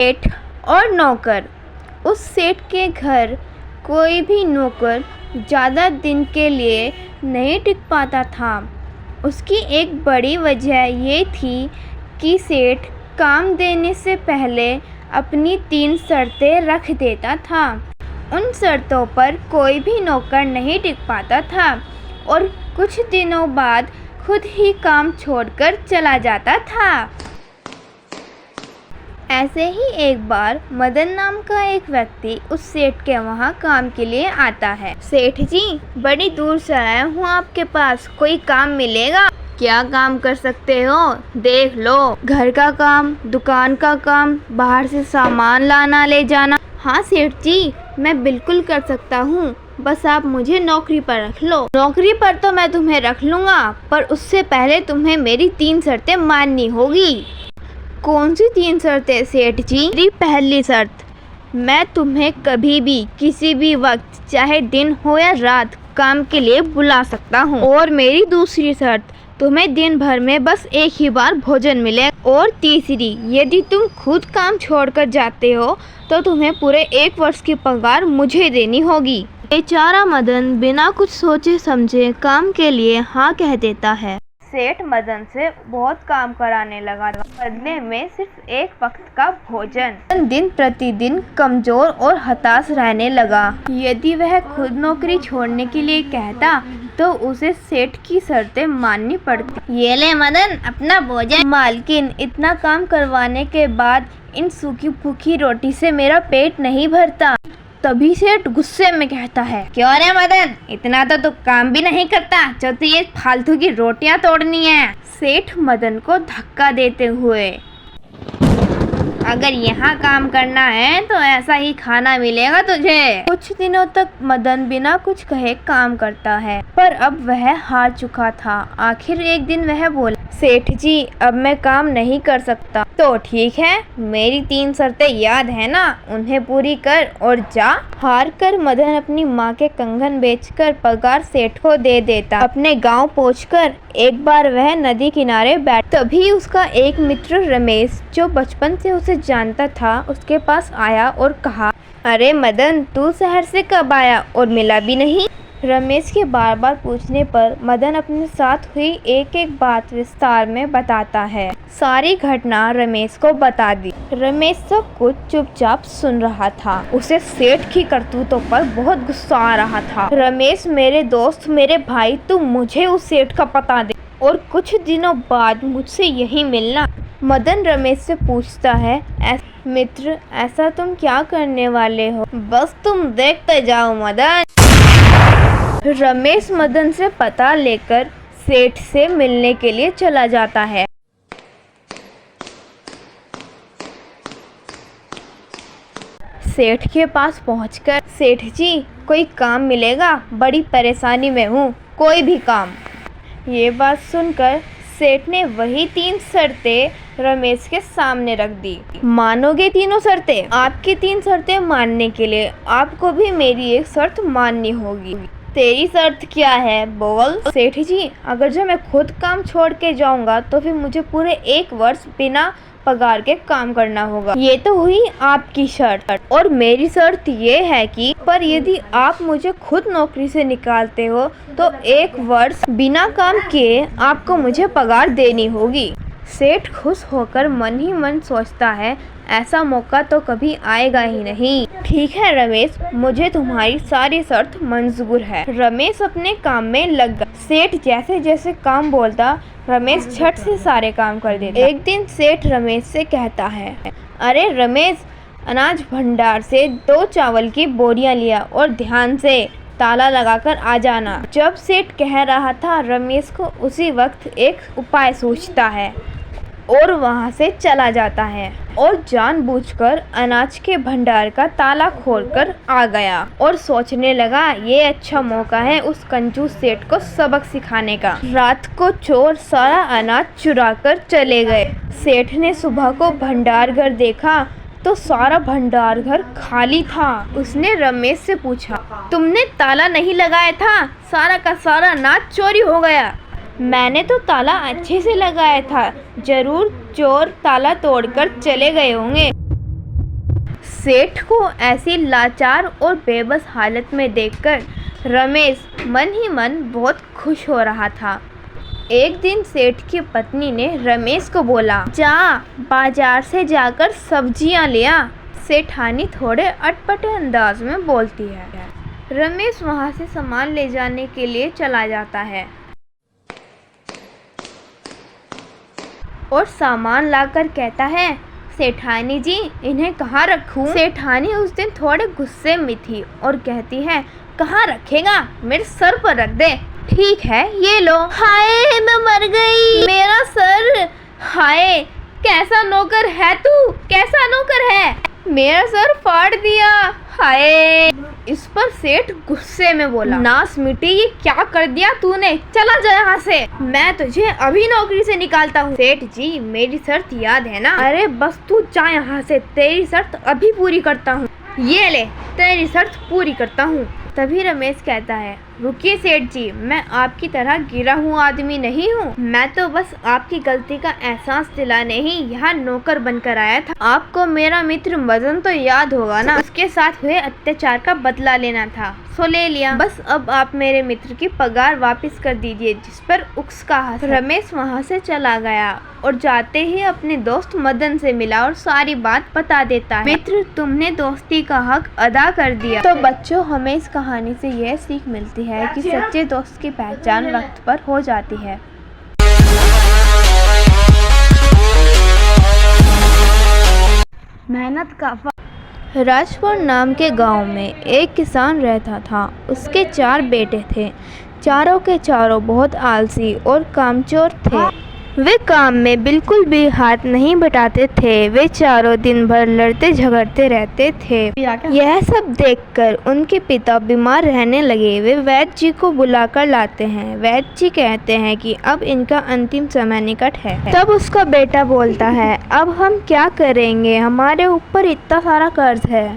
सेठ और नौकर। उस सेठ के घर कोई भी नौकर ज़्यादा दिन के लिए नहीं टिक पाता था। उसकी एक बड़ी वजह ये थी कि सेठ काम देने से पहले अपनी 3 शर्तें रख देता था। उन शर्तों पर कोई भी नौकर नहीं टिक पाता था और कुछ दिनों बाद खुद ही काम छोड़कर चला जाता था। ऐसे ही एक बार मदन नाम का एक व्यक्ति उस सेठ के वहाँ काम के लिए आता है। सेठ जी, बड़ी दूर से आया हूँ आपके पास, कोई काम मिलेगा? क्या काम कर सकते हो? देख लो, घर का काम, दुकान का काम, बाहर से सामान लाना ले जाना। हाँ सेठ जी, मैं बिल्कुल कर सकता हूँ, बस आप मुझे नौकरी पर रख लो। नौकरी पर तो मैं तुम्हें रख लूँगा, पर उससे पहले तुम्हें मेरी 3 शर्तें माननी होगी। कौन सी 3 शर्तें सेठ जी? मेरी पहली शर्त, मैं तुम्हें कभी भी किसी भी वक्त, चाहे दिन हो या रात, काम के लिए बुला सकता हूँ। और मेरी दूसरी शर्त, तुम्हें दिन भर में बस एक ही बार भोजन मिले। और तीसरी, यदि तुम खुद काम छोड़कर जाते हो तो तुम्हें पूरे 1 वर्ष की पगार मुझे देनी होगी। बेचारा मदन बिना कुछ सोचे समझे काम के लिए हाँ कह देता है। सेठ मदन से बहुत काम कराने लगा, बदले में सिर्फ 1 वक्त का भोजन। दिन प्रतिदिन कमजोर और हताश रहने लगा। यदि वह खुद नौकरी छोड़ने के लिए कहता तो उसे सेठ की शर्तें माननी पड़ती। ये ले मदन, अपना भोजन। मालकिन, इतना काम करवाने के बाद इन सूखी फूकी रोटी से मेरा पेट नहीं भरता। तभी सेठ गुस्से में कहता है, क्यों रे मदन, इतना तो तू काम भी नहीं करता जो तुझे फालतू की रोटियां तोड़नी है। सेठ मदन को धक्का देते हुए, अगर यहाँ काम करना है तो ऐसा ही खाना मिलेगा तुझे। कुछ दिनों तक मदन बिना कुछ कहे काम करता है, पर अब वह हार चुका था। आखिर एक दिन वह बोला, सेठ जी, अब मैं काम नहीं कर सकता। तो ठीक है, मेरी 3 शर्तें याद है ना, उन्हें पूरी कर और जा। हार कर मदन अपनी माँ के कंगन बेचकर पगार सेठ को दे देता। अपने गांव पहुंचकर एक बार वह नदी किनारे बैठ, तभी उसका एक मित्र रमेश, जो बचपन से उसे जानता था, उसके पास आया और कहा, अरे मदन, तू शहर से कब आया और मिला भी नहीं? रमेश के बार बार पूछने पर मदन अपने साथ हुई एक एक बात विस्तार में बताता है। सारी घटना रमेश को बता दी। रमेश सब कुछ चुपचाप सुन रहा था। उसे सेठ की करतूतों पर बहुत गुस्सा आ रहा था। रमेश, मेरे दोस्त, मेरे भाई, तुम मुझे उस सेठ का पता दे और कुछ दिनों बाद मुझसे यही मिलना। मदन रमेश से पूछता है, मित्र, ऐसा तुम क्या करने वाले हो? बस तुम देखते जाओ मदन। रमेश मदन से पता लेकर सेठ से मिलने के लिए चला जाता है। सेठ के पास पहुंचकर, सेठ जी, कोई काम मिलेगा? बड़ी परेशानी में हूँ, कोई भी काम। ये बात सुनकर सेठ ने वही 3 शर्तें रमेश के सामने रख दी। मानोगे तीनों शर्तें? आपकी 3 शर्तें मानने के लिए आपको भी मेरी एक शर्त माननी होगी। तेरी शर्त क्या है, बोल? सेठ जी, अगर जो मैं खुद काम छोड़ के जाऊंगा तो फिर मुझे पूरे 1 वर्ष बिना पगार के काम करना होगा। ये तो हुई आपकी शर्त, और मेरी शर्त ये है कि पर यदि आप मुझे खुद नौकरी से निकालते हो तो 1 वर्ष बिना काम किए आपको मुझे पगार देनी होगी। सेठ खुश होकर मन ही मन सोचता है, ऐसा मौका तो कभी आएगा ही नहीं। ठीक है रमेश, मुझे तुम्हारी सारी शर्त मंजूर है। रमेश अपने काम में लग गया। सेठ जैसे जैसे काम बोलता, रमेश झट से सारे काम कर देता। एक दिन सेठ रमेश से कहता है, अरे रमेश, अनाज भंडार से 2 चावल की बोरियां लिया और ध्यान से ताला लगाकर आ जाना। जब सेठ कह रहा था, रमेश को उसी वक्त एक उपाय सूझता है और वहां से चला जाता है और जानबूझकर अनाज के भंडार का ताला खोलकर आ गया और सोचने लगा, ये अच्छा मौका है उस कंजूस सेठ को सबक सिखाने का। रात को चोर सारा अनाज चुरा कर चले गए। सेठ ने सुबह को भंडार घर देखा तो सारा भंडार घर खाली था। उसने रमेश से पूछा, तुमने ताला नहीं लगाया था? सारा का सारा अनाज चोरी हो गया। मैंने तो ताला अच्छे से लगाया था, जरूर चोर ताला तोड़कर चले गए होंगे। सेठ को ऐसी लाचार और बेबस हालत में देखकर रमेश मन ही मन बहुत खुश हो रहा था। एक दिन सेठ की पत्नी ने रमेश को बोला, जा बाजार से जाकर सब्जियां ले आ। सेठानी थोड़े अटपटे अंदाज में बोलती है। रमेश वहां से सामान ले जाने के लिए चला जाता है और सामान लाकर कहता है, सेठानी जी इन्हें कहाँ रखूं? सेठानी उस दिन थोड़े गुस्से में थी और कहती है, कहाँ रखेगा, मेरे सर पर रख दे। ठीक है ये लो। हाय मैं मर गई, मेरा सर। हाय कैसा नौकर है तू, कैसा नौकर है, मेरा सर फाड़ दिया। हाय। इस पर सेठ गुस्से में बोला, नास मिट्टी ये क्या कर दिया तूने, चला जा यहाँ से, मैं तुझे अभी नौकरी से निकालता हूँ। सेठ जी मेरी शर्त याद है ना? अरे बस तू जा यहाँ से, तेरी शर्त अभी पूरी करता हूँ। ये ले तेरी शर्त पूरी करता हूँ। तभी रमेश कहता है, रुकिए सेठ जी, मैं आपकी तरह गिरा हुआ आदमी नहीं हूँ, मैं तो बस आपकी गलती का एहसास दिलाने ही यहाँ नौकर बनकर आया था। आपको मेरा मित्र मदन तो याद होगा ना, उसके साथ हुए अत्याचार का बदला लेना था, सो ले लिया। बस अब आप मेरे मित्र की पगार वापस कर दीजिए। जिस पर उक्स कहा। रमेश वहाँ से चला गया और जाते ही अपने दोस्त मदन से मिला और सारी बात बता देता है। मित्र तुमने दोस्ती का हक अदा कर दिया। तो बच्चों हमें इस कहानी से यह सीख मिलती है कि सच्चे दोस्त की पहचान वक्त पर हो जाती है। मेहनत का राजपुर नाम के गांव में एक किसान रहता था। उसके 4 बेटे थे। चारों के चारों बहुत आलसी और कामचोर थे। वे काम में बिल्कुल भी हाथ नहीं बटाते थे। वे चारों दिन भर लड़ते झगड़ते रहते थे। यह सब देखकर उनके पिता बीमार रहने लगे। वे वैद्य जी को बुलाकर लाते हैं। वैद्य जी कहते हैं कि अब इनका अंतिम समय निकट है। तब उसका बेटा बोलता है, अब हम क्या करेंगे, हमारे ऊपर इतना सारा कर्ज है।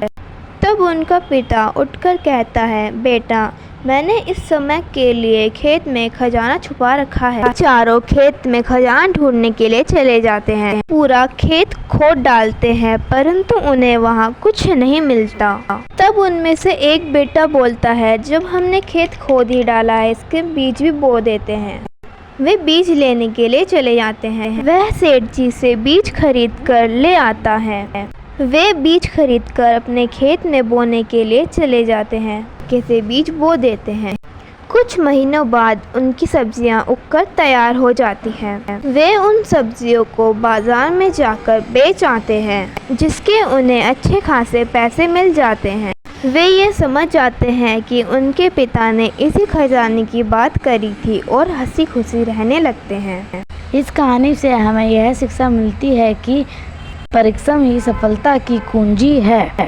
तब उनका पिता उठकर कहता है, बेटा मैंने इस समय के लिए खेत में खजाना छुपा रखा है। चारों खेत में खजाना ढूंढने के लिए चले जाते हैं। पूरा खेत खोद डालते हैं परंतु उन्हें वहाँ कुछ नहीं मिलता। तब उनमें से एक बेटा बोलता है, जब हमने खेत खोद ही डाला है, इसके बीज भी बो देते हैं। वे बीज लेने के लिए चले जाते हैं। वह सेठ जी से बीज खरीद कर ले आता है। वे बीज खरीदकर अपने खेत में बोने के लिए चले जाते हैं। कैसे बीज बो देते हैं। कुछ महीनों बाद उनकी सब्जियां उगकर तैयार हो जाती हैं। वे उन सब्जियों को बाजार में जाकर बेच आते हैं, जिसके उन्हें अच्छे खासे पैसे मिल जाते हैं। वे ये समझ जाते हैं कि उनके पिता ने इसी खजाने की बात करी थी और हंसी खुशी रहने लगते हैं। इस कहानी से हमें यह शिक्षा मिलती है कि परिश्रम ही सफलता की कुंजी है।